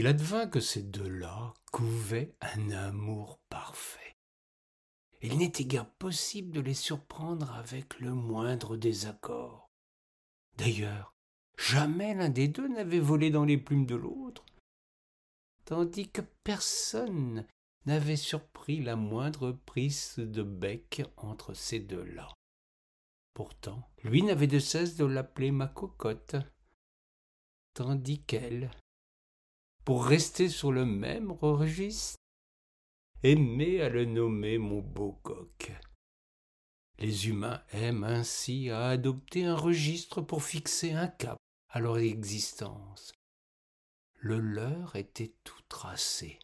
Il advint que ces deux-là couvaient un amour parfait. Il n'était guère possible de les surprendre avec le moindre désaccord. D'ailleurs, jamais l'un des deux n'avait volé dans les plumes de l'autre, tandis que personne n'avait surpris la moindre prise de bec entre ces deux-là. Pourtant, lui n'avait de cesse de l'appeler ma cocotte, tandis qu'elle, pour rester sur le même registre, aimait à le nommer mon beau coq. Les humains aiment ainsi à adopter un registre pour fixer un cap à leur existence. Le leur était tout tracé.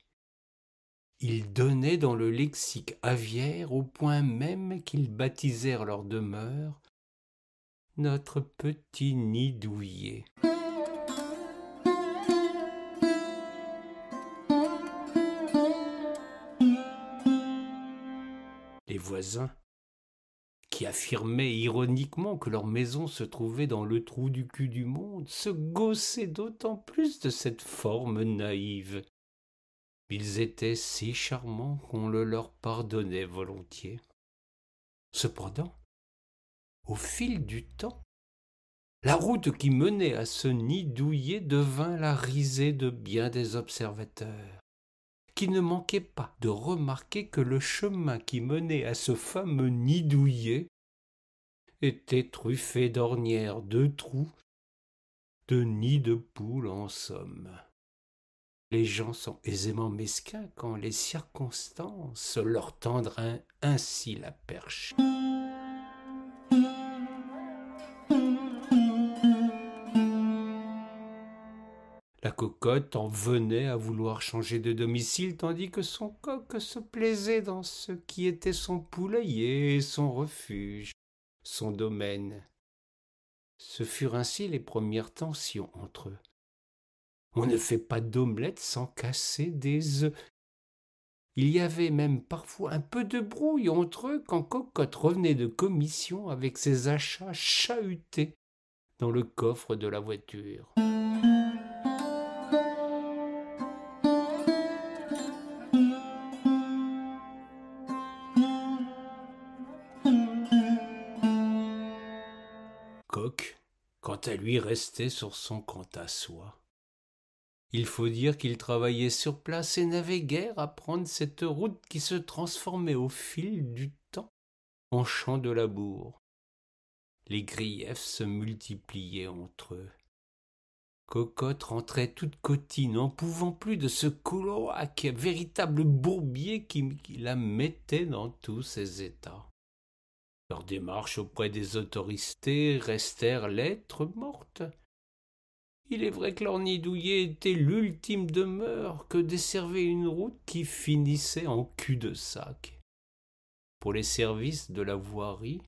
Ils donnaient dans le lexique aviaire au point même qu'ils baptisèrent leur demeure notre petit nid douillet. Les voisins, qui affirmaient ironiquement que leur maison se trouvait dans le trou du cul du monde, se gaussaient d'autant plus de cette forme naïve. Ils étaient si charmants qu'on le leur pardonnait volontiers. Cependant, au fil du temps, la route qui menait à ce nid douillet devint la risée de bien des observateurs, qui ne manquaient pas de remarquer que le chemin qui menait à ce fameux nid douillet était truffé d'ornières, de trous, de nids de poules en somme. Les gens sont aisément mesquins quand les circonstances leur tendent ainsi la perche. La cocotte en venait à vouloir changer de domicile, tandis que son coq se plaisait dans ce qui était son poulailler, son refuge, son domaine. Ce furent ainsi les premières tensions entre eux. On ne fait pas d'omelette sans casser des œufs. Il y avait même parfois un peu de brouille entre eux quand Cocotte revenait de commission avec ses achats chahutés dans le coffre de la voiture. Coq, quant à lui, restait sur son compte à soi. Il faut dire qu'il travaillait sur place et n'avait guère à prendre cette route qui se transformait au fil du temps en champ de labour. Les griefs se multipliaient entre eux. Cocotte rentrait toute cotine, n'en pouvant plus de ce cloaque, véritable bourbier qui la mettait dans tous ses états. Leurs démarches auprès des autorités restèrent lettre morte. Il est vrai que leur nid douillet était l'ultime demeure que desservait une route qui finissait en cul-de-sac. Pour les services de la voirie,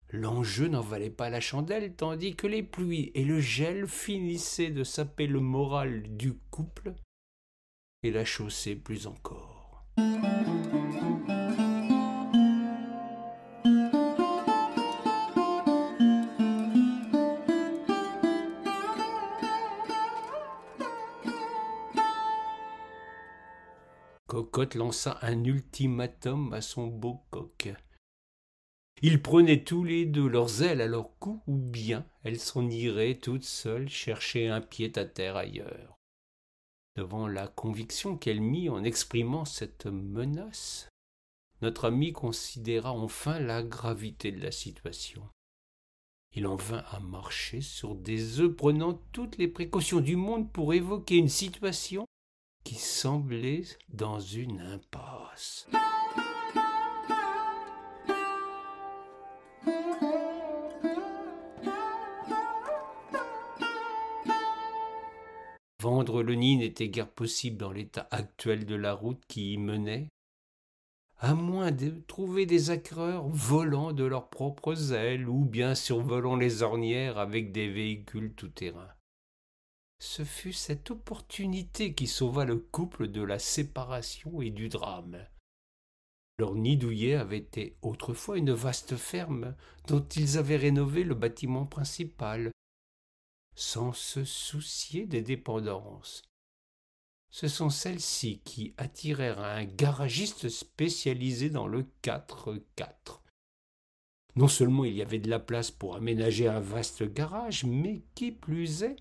l'enjeu n'en valait pas la chandelle, tandis que les pluies et le gel finissaient de saper le moral du couple et la chaussée plus encore. Cocotte lança un ultimatum à son beau coq. Ils prenaient tous les deux leurs ailes à leur cou, ou bien elles s'en iraient toutes seules chercher un pied-à-terre ailleurs. Devant la conviction qu'elle mit en exprimant cette menace, notre ami considéra enfin la gravité de la situation. Il en vint à marcher sur des œufs, prenant toutes les précautions du monde pour évoquer une situation qui semblait dans une impasse. Vendre le nid n'était guère possible dans l'état actuel de la route qui y menait, à moins de trouver des acquéreurs volant de leurs propres ailes ou bien survolant les ornières avec des véhicules tout-terrain. Ce fut cette opportunité qui sauva le couple de la séparation et du drame. Leur nid douillet avait été autrefois une vaste ferme dont ils avaient rénové le bâtiment principal, sans se soucier des dépendances. Ce sont celles-ci qui attirèrent un garagiste spécialisé dans le 4x4. Non seulement il y avait de la place pour aménager un vaste garage, mais qui plus est,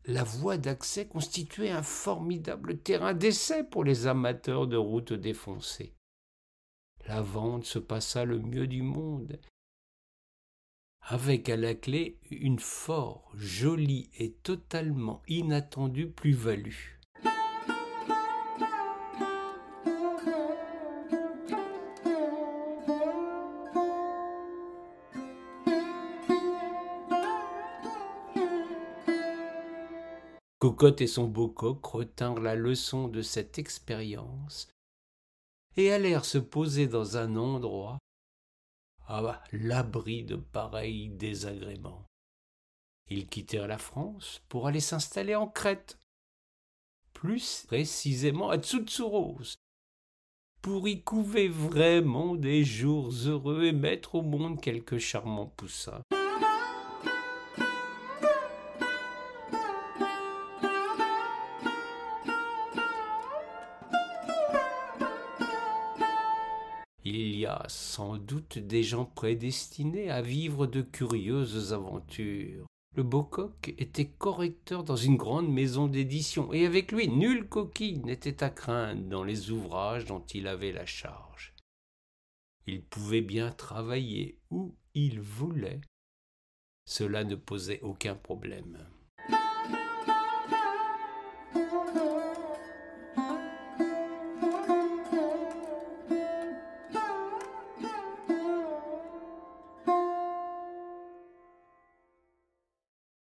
la voie d'accès constituait un formidable terrain d'essai pour les amateurs de routes défoncées. La vente se passa le mieux du monde, avec à la clé une fort jolie et totalement inattendue plus-value. Cocotte et son beau coq retinrent la leçon de cette expérience et allèrent se poser dans un endroit à l'abri de pareils désagréments. Ils quittèrent la France pour aller s'installer en Crète, plus précisément à Tsoutsouros, pour y couver vraiment des jours heureux et mettre au monde quelques charmants poussins. Il y a sans doute des gens prédestinés à vivre de curieuses aventures. Le beau coq était correcteur dans une grande maison d'édition, et avec lui nulle coquille n'était à craindre dans les ouvrages dont il avait la charge. Il pouvait bien travailler où il voulait. Cela ne posait aucun problème.